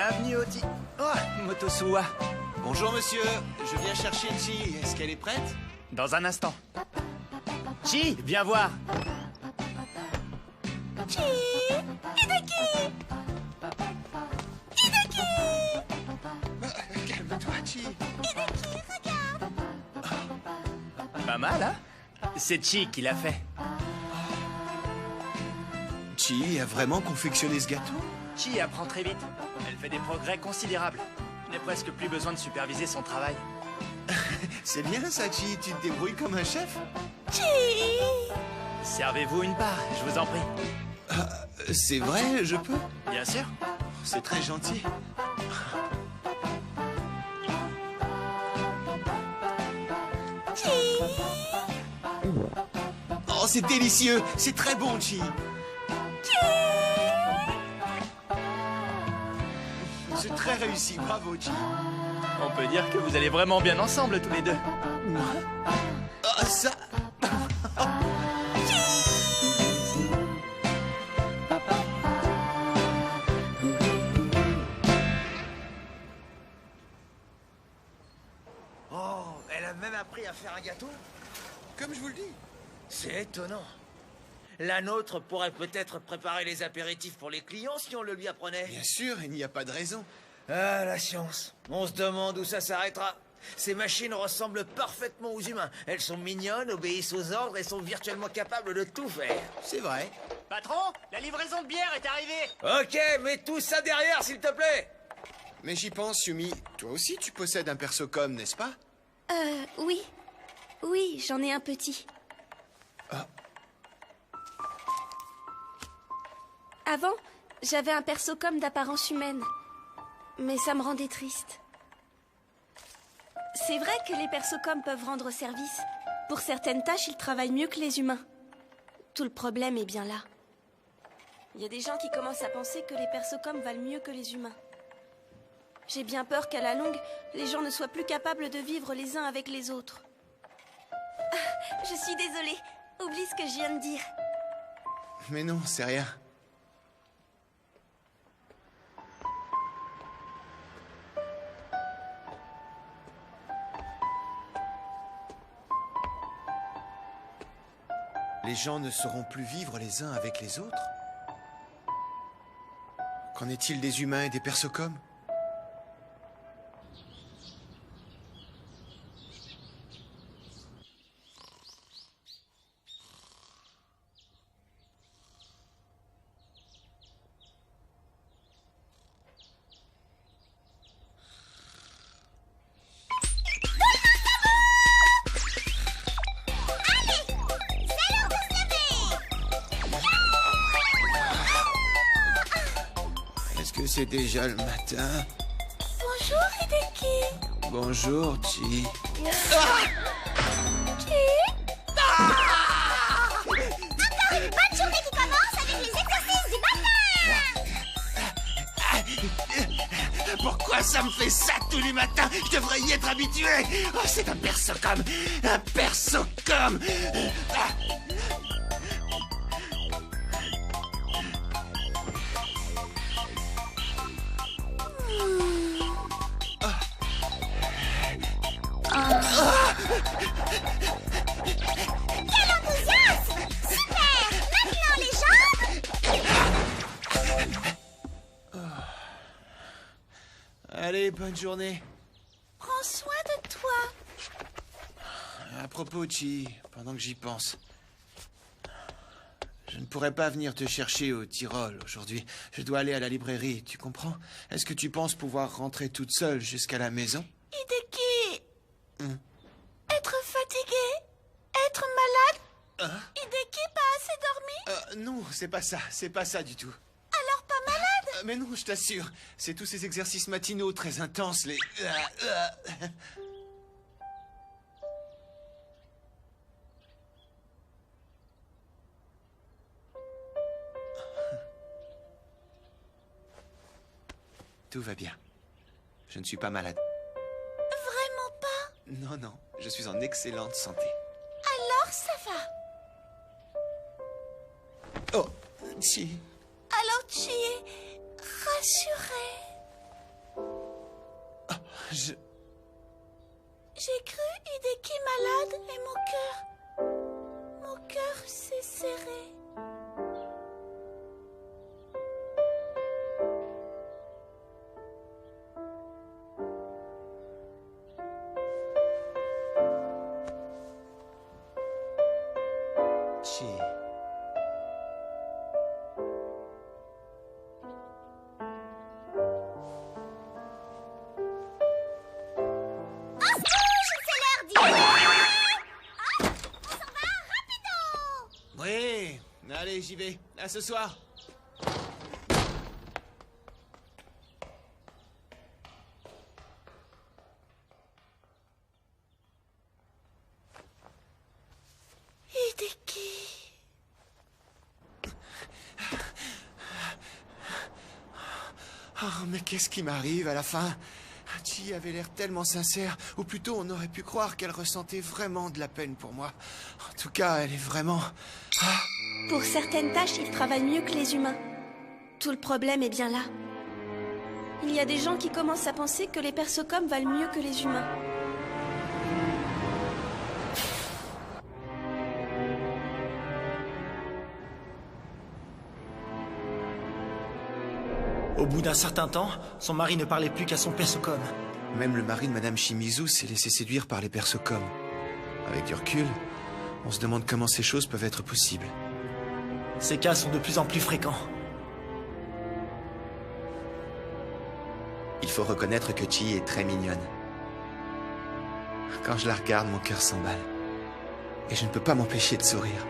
Bienvenue au Motosuwa. Bonjour monsieur, je viens chercher Chi. Est-ce qu'elle est prête? Dans un instant. Chi, viens voir. Chi! Hideki! Hideki! Calme-toi, Chi. Hideki, regarde! Pas mal, hein? C'est Chi qui l'a fait. Chi a vraiment confectionné ce gâteau? Chi apprend très vite. Elle fait des progrès considérables. Je n'ai presque plus besoin de superviser son travail. C'est bien ça, Chi. Tu te débrouilles comme un chef? Chi! Servez-vous une part, je vous en prie. C'est vrai, je peux? Bien sûr. C'est très gentil. Chi! Oh, c'est délicieux. C'est très bon, Chi. C'est très réussi. Bravo, Chi. On peut dire que vous allez vraiment bien ensemble tous les deux. Ah, ça... Oh, elle a même appris à faire un gâteau? Comme je vous le dis. C'est étonnant. La nôtre pourrait peut-être préparer les apéritifs pour les clients si on le lui apprenait. Bien sûr, il n'y a pas de raison. Ah, la science. On se demande où ça s'arrêtera. Ces machines ressemblent parfaitement aux humains. Elles sont mignonnes, obéissent aux ordres et sont virtuellement capables de tout faire. C'est vrai. Patron, la livraison de bière est arrivée. Ok, mets tout ça derrière, s'il te plaît. Mais j'y pense, Yumi. Toi aussi, tu possèdes un persocom, n'est-ce pas? Oui. Oui, j'en ai un petit. Avant, j'avais un persocom d'apparence humaine. Mais ça me rendait triste. C'est vrai que les persocoms peuvent rendre service. Pour certaines tâches, ils travaillent mieux que les humains. Tout le problème est bien là. Il y a des gens qui commencent à penser que les persocoms valent mieux que les humains. J'ai bien peur qu'à la longue, les gens ne soient plus capables de vivre les uns avec les autres. Ah, je suis désolée. Oublie ce que je viens de dire. Mais non, c'est rien. Les gens ne sauront plus vivre les uns avec les autres? Qu'en est-il des humains et des persocoms? Est-ce que c'est déjà le matin? Bonjour, Hideki. Bonjour, Chi. Bonne journée qui commence avec les exercices du matin. Pourquoi ça me fait ça tous les matins? Je devrais y être habitué. Oh, c'est un persocom. Un persocom. Quel enthousiasme! Super! Maintenant les jambes! Allez, bonne journée. Prends soin de toi. À propos, Chi, pendant que j'y pense, je ne pourrais pas venir te chercher au Tyrol aujourd'hui. Je dois aller à la librairie, tu comprends? Est-ce que tu penses pouvoir rentrer toute seule jusqu'à la maison? Hideki! Être fatigué? Être malade? Hideki, pas assez dormi? Non, c'est pas ça du tout. Alors pas malade? Mais non, je t'assure, c'est tous ces exercices matinaux très intenses, les... Tout va bien. Je ne suis pas malade. Vraiment pas? Non, non, je suis en excellente santé. Alors ça va. Oh, Chi. Alors tu es rassuré. J'ai cru Hideki malade et mon cœur s'est serré. Chi. Oui, allez, j'y vais. À ce soir. Hideki. Oh, mais qu'est-ce qui m'arrive à la fin? Chi avait l'air tellement sincère, ou plutôt on aurait pu croire qu'elle ressentait vraiment de la peine pour moi. En tout cas, elle est vraiment... Pour certaines tâches, ils travaillent mieux que les humains. Tout le problème est bien là. Il y a des gens qui commencent à penser que les persocoms valent mieux que les humains. Au bout d'un certain temps, son mari ne parlait plus qu'à son persocom. Même le mari de Madame Shimizu s'est laissé séduire par les persocoms. Avec du recul, on se demande comment ces choses peuvent être possibles. Ces cas sont de plus en plus fréquents. Il faut reconnaître que Chi est très mignonne. Quand je la regarde, mon cœur s'emballe. Et je ne peux pas m'empêcher de sourire.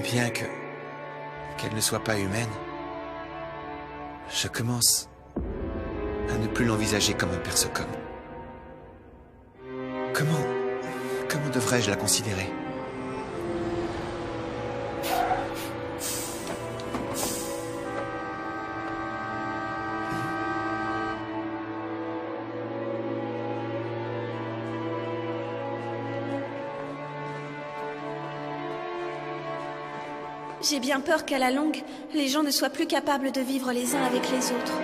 Bien qu'elle ne soit pas humaine, je commence à ne plus l'envisager comme un persocom. Comment devrais-je la considérer? J'ai bien peur qu'à la longue, les gens ne soient plus capables de vivre les uns avec les autres.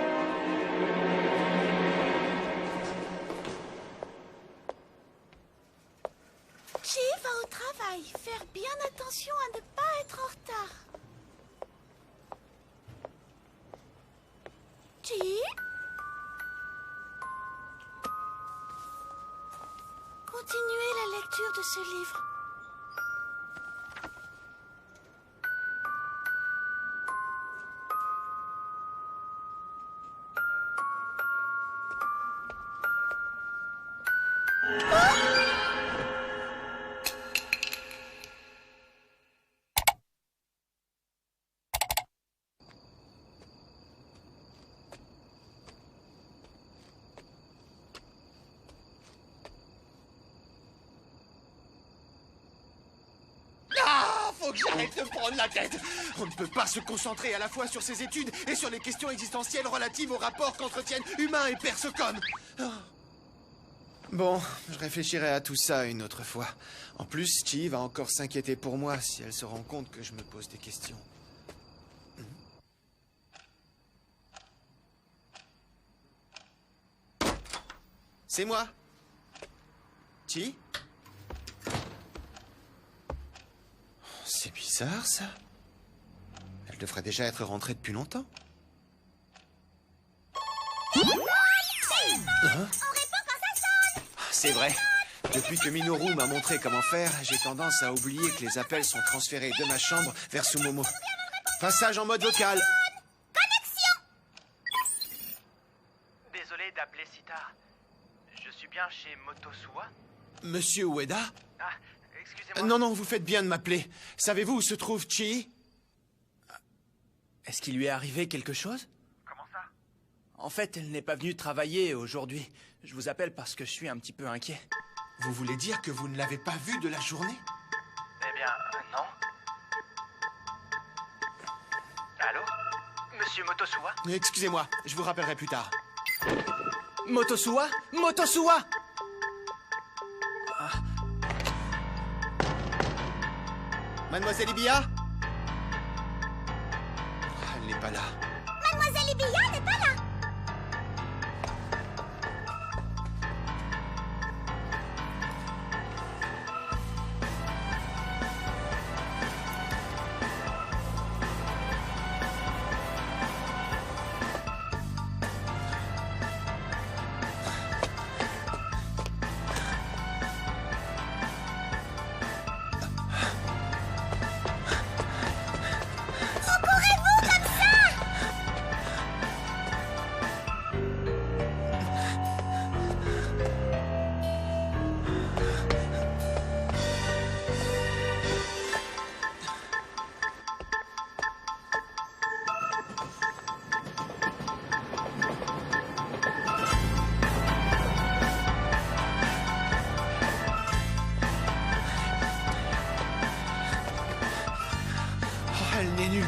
Chi va au travail. Faire bien attention à ne pas être en retard. Chi? Continuez la lecture de ce livre. Faut que j'arrête de me prendre la tête. On ne peut pas se concentrer à la fois sur ses études et sur les questions existentielles relatives aux rapports qu'entretiennent humains et persocoms. Oh. Bon, je réfléchirai à tout ça une autre fois. En plus, Chi va encore s'inquiéter pour moi si elle se rend compte que je me pose des questions. C'est moi. Chi? C'est bizarre, ça. Elle devrait déjà être rentrée depuis longtemps. Hein? C'est vrai. Depuis que Minoru m'a montré comment faire, j'ai tendance à oublier que les appels sont transférés de ma chambre vers Sumomo. Passage en mode vocal. Désolé d'appeler si tard. Je suis bien chez Motosuwa? Monsieur Ueda? Ah, excusez-moi. Non, vous faites bien de m'appeler. Savez-vous où se trouve Chi? Est-ce qu'il lui est arrivé quelque chose? Comment ça? En fait, elle n'est pas venue travailler aujourd'hui. Je vous appelle parce que je suis un petit peu inquiet. Vous voulez dire que vous ne l'avez pas vue de la journée? Eh bien, non. Allô? Monsieur Motosuwa? Excusez-moi, je vous rappellerai plus tard. Motosuwa? Motosuwa! Mademoiselle Ibiya? Elle n'est pas là. Mademoiselle Ibiya n'est pas là.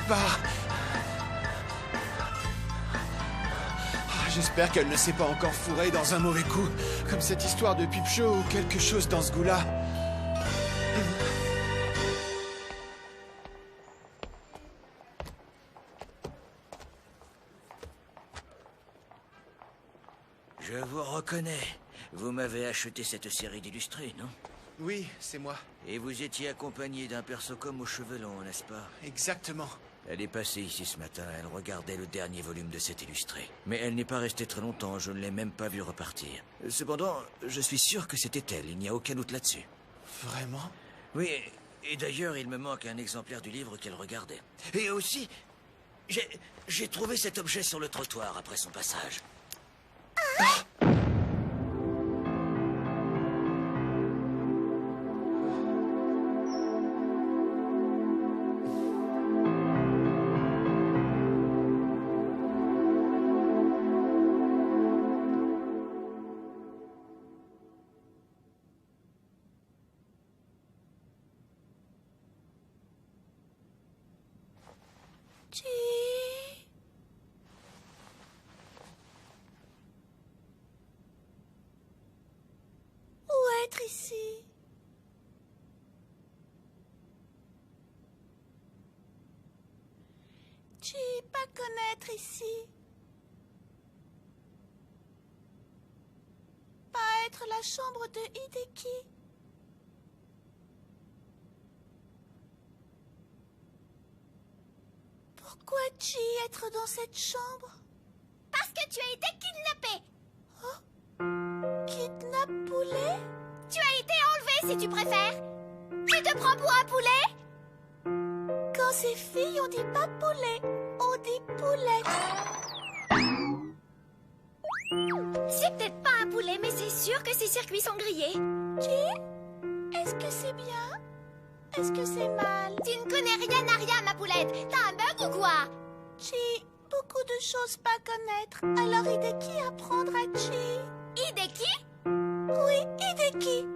part. Ah, j'espère qu'elle ne s'est pas encore fourrée dans un mauvais coup, comme cette histoire de Pipe Show ou quelque chose dans ce goût-là. Je vous reconnais. Vous m'avez acheté cette série d'illustrés, non? Oui, c'est moi. Et vous étiez accompagné d'un persocom aux cheveux longs, n'est-ce pas? Exactement. Elle est passée ici ce matin, elle regardait le dernier volume de cet illustré. Mais elle n'est pas restée très longtemps, je ne l'ai même pas vue repartir. Cependant, je suis sûr que c'était elle, il n'y a aucun doute là-dessus. Vraiment? Oui, et d'ailleurs, il me manque un exemplaire du livre qu'elle regardait. Et aussi, j'ai trouvé cet objet sur le trottoir après son passage. Où être ici? Chi, pas connaître ici. Pas être la chambre de Hideki. Pourquoi Chi être dans cette chambre? Parce que tu as été kidnappé. Oh? Kidnappe poulet? Tu as été enlevé si tu préfères. Tu te prends pour un poulet? Quand c'est fille, on dit pas poulet, on dit poulette. C'est peut-être pas un poulet, mais c'est sûr que ses circuits sont grillés. Chi, est-ce que c'est bien? Est-ce que c'est mal? Tu ne connais rien à rien, ma poulette. T'as un bug ou quoi? Chi, beaucoup de choses pas connaître. Alors Hideki apprendre à Chi. Hideki? Oui, Hideki.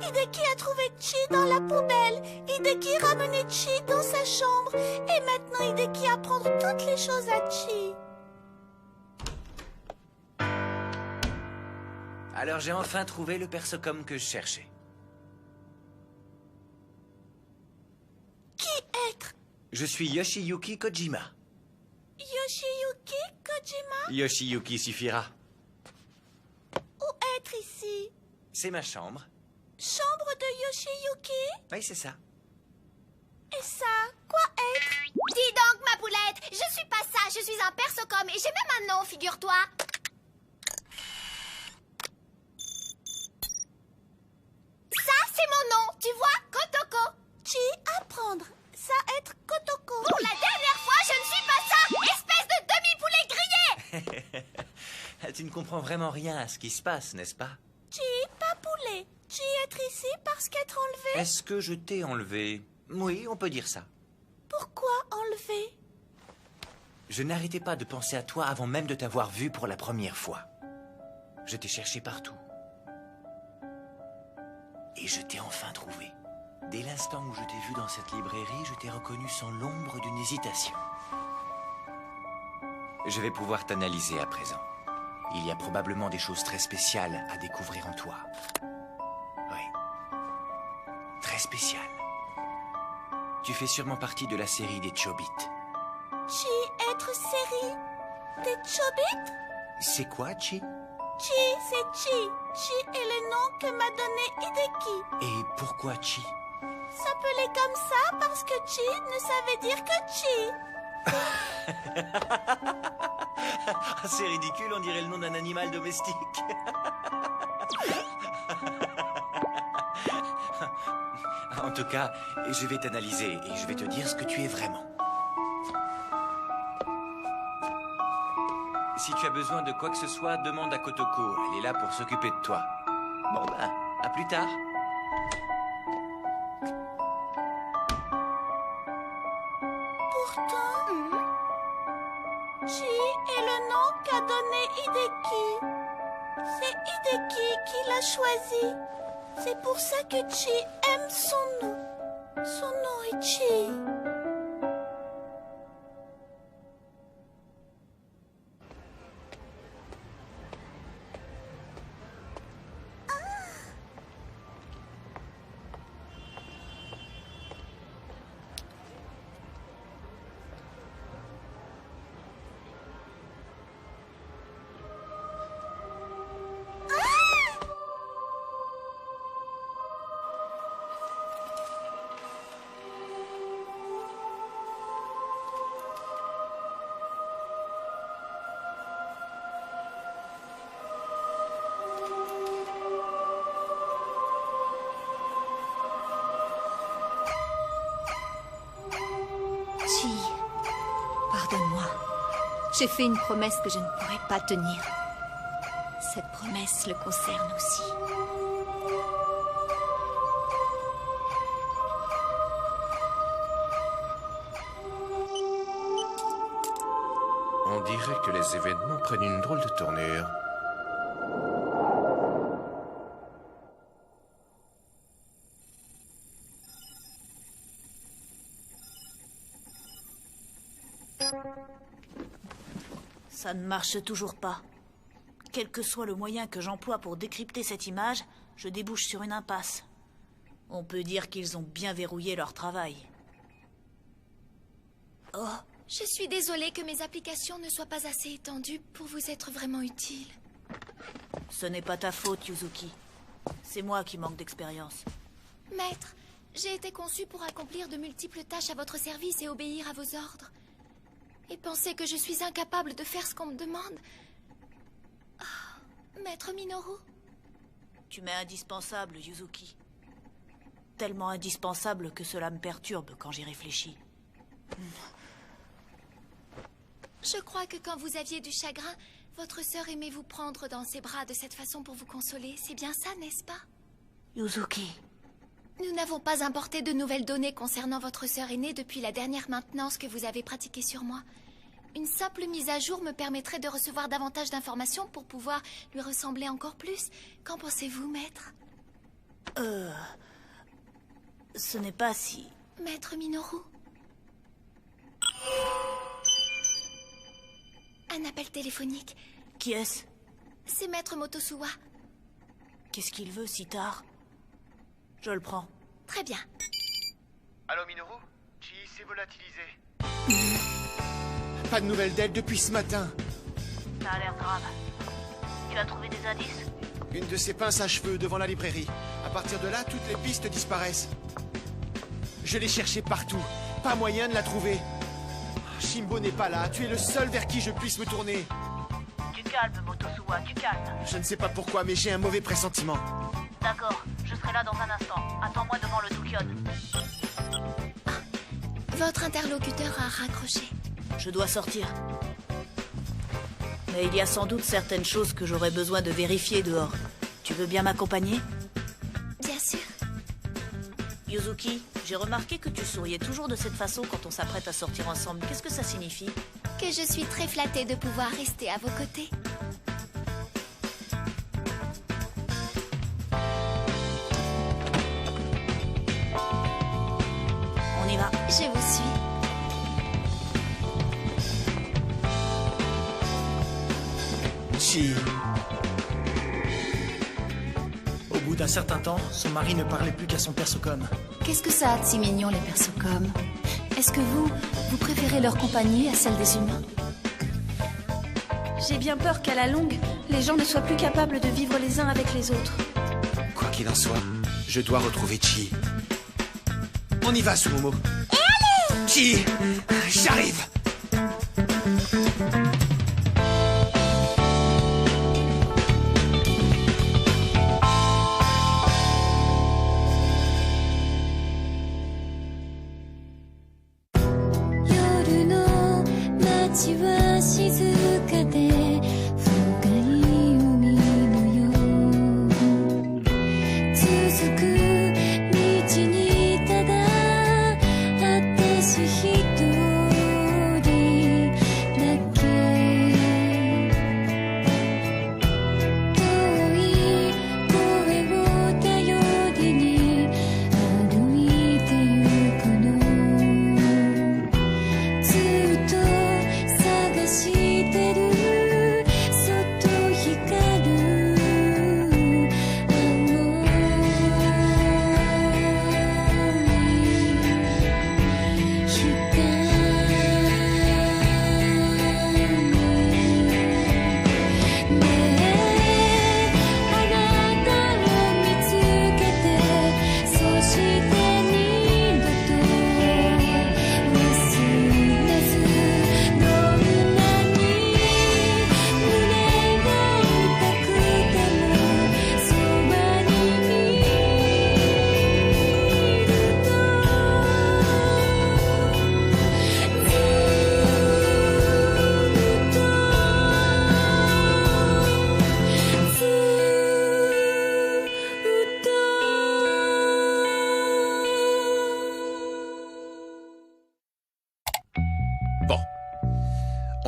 Hideki a trouvé Chi dans la poubelle. Hideki ramenait Chi dans sa chambre. Et maintenant Hideki apprendre toutes les choses à Chi. Alors j'ai enfin trouvé le persocom que je cherchais. Qui être? Je suis Yoshiyuki Kojima. Yoshiyuki Kojima? Yoshiyuki suffira. Où être ici? C'est ma chambre. Chambre de Yoshiyuki? Oui, c'est ça. Et ça, quoi être? Dis donc, ma poulette, je suis pas ça, je suis un persocom et j'ai même un nom, figure-toi. Ça, c'est mon nom, tu vois, Kotoko. Chi, apprendre. Ça être Kotoko. Pour la dernière fois, je ne suis pas ça, espèce de demi-poulet grillé. Tu ne comprends vraiment rien à ce qui se passe, n'est-ce pas? Chi, pas poulet. Chi être ici parce qu'être enlevé. Est-ce que je t'ai enlevé? Oui, on peut dire ça. Pourquoi enlevé? Je n'arrêtais pas de penser à toi avant même de t'avoir vu pour la première fois. Je t'ai cherché partout. Et je t'ai enfin trouvé. Dès l'instant où je t'ai vu dans cette librairie, je t'ai reconnu sans l'ombre d'une hésitation. Je vais pouvoir t'analyser à présent. Il y a probablement des choses très spéciales à découvrir en toi. Oui. Très spéciales. Tu fais sûrement partie de la série des Chobits. Chi être série des Chobits? C'est quoi, Chi? Chi, c'est Chi. Chi est le nom que m'a donné Hideki. Et pourquoi Chi? S'appelait comme ça parce que Chi ne savait dire que Chi. C'est ridicule, on dirait le nom d'un animal domestique. En tout cas, je vais t'analyser et je vais te dire ce que tu es vraiment. Si tu as besoin de quoi que ce soit, demande à Kotoko. Elle est là pour s'occuper de toi. Bon ben, à plus tard. Pourtant, Chi est le nom qu'a donné Hideki. C'est Hideki qui l'a choisi. C'est pour ça que Chi aime son nom. Son nom est Chi. J'ai fait une promesse que je ne pourrais pas tenir. Cette promesse le concerne aussi. On dirait que les événements prennent une drôle de tournure. Ça ne marche toujours pas. Quel que soit le moyen que j'emploie pour décrypter cette image, je débouche sur une impasse. On peut dire qu'ils ont bien verrouillé leur travail. Oh, Je suis désolée que mes applications ne soient pas assez étendues pour vous être vraiment utiles. ce n'est pas ta faute, Yuzuki. C'est moi qui manque d'expérience. Maître, j'ai été conçue pour accomplir de multiples tâches à votre service et obéir à vos ordres. Et penser que je suis incapable de faire ce qu'on me demande... Oh, Maître Minoru? Tu m'es indispensable, Yuzuki. Tellement indispensable que cela me perturbe quand j'y réfléchis. Je crois que quand vous aviez du chagrin, votre sœur aimait vous prendre dans ses bras de cette façon pour vous consoler. C'est bien ça, n'est-ce pas? Yuzuki. Nous n'avons pas importé de nouvelles données concernant votre sœur aînée depuis la dernière maintenance que vous avez pratiquée sur moi. Une simple mise à jour me permettrait de recevoir davantage d'informations pour pouvoir lui ressembler encore plus. Qu'en pensez-vous, maître? Ce n'est pas si... Maître Minoru? Un appel téléphonique. Qui est-ce? C'est Maître Motosuwa. Qu'est-ce qu'il veut si tard? Je le prends. Très bien. Allô, Minoru? Chi s'est volatilisé. Pas de nouvelles d'elle depuis ce matin. Ça a l'air grave. Tu as trouvé des indices? Une de ses pinces à cheveux devant la librairie. À partir de là, toutes les pistes disparaissent. Je l'ai cherchée partout. Pas moyen de la trouver. Shimbo n'est pas là. Tu es le seul vers qui je puisse me tourner. Tu calmes, Motosuwa, tu calmes. Je ne sais pas pourquoi, mais j'ai un mauvais pressentiment. D'accord, je serai là dans un instant. Attends-moi devant le Tukyon. Votre interlocuteur a raccroché. Je dois sortir. Mais il y a sans doute certaines choses que j'aurais besoin de vérifier dehors. Tu veux bien m'accompagner? Bien sûr. Yuzuki, j'ai remarqué que tu souriais toujours de cette façon quand on s'apprête à sortir ensemble. Qu'est-ce que ça signifie? Que je suis très flattée de pouvoir rester à vos côtés. On y va. Je vous suis. Chi. Au bout d'un certain temps, son mari ne parlait plus qu'à son persocom. Qu'est-ce que ça a de si mignon, les persocoms? Est-ce que vous préférez leur compagnie à celle des humains? J'ai bien peur qu'à la longue, les gens ne soient plus capables de vivre les uns avec les autres. Quoi qu'il en soit, je dois retrouver Chi. On y va, Sumomo. Et allez! Chi! J'arrive!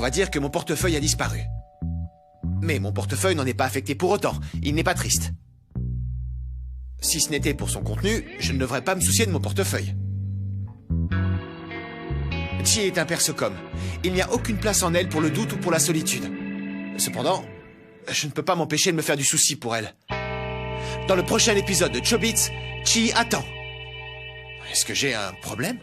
On va dire que mon portefeuille a disparu. Mais mon portefeuille n'en est pas affecté pour autant. Il n'est pas triste. Si ce n'était pour son contenu, je ne devrais pas me soucier de mon portefeuille. Chi est un persocom. Il n'y a aucune place en elle pour le doute ou pour la solitude. Cependant, je ne peux pas m'empêcher de me faire du souci pour elle. Dans le prochain épisode de Chobits, Chi attend. Est-ce que j'ai un problème ?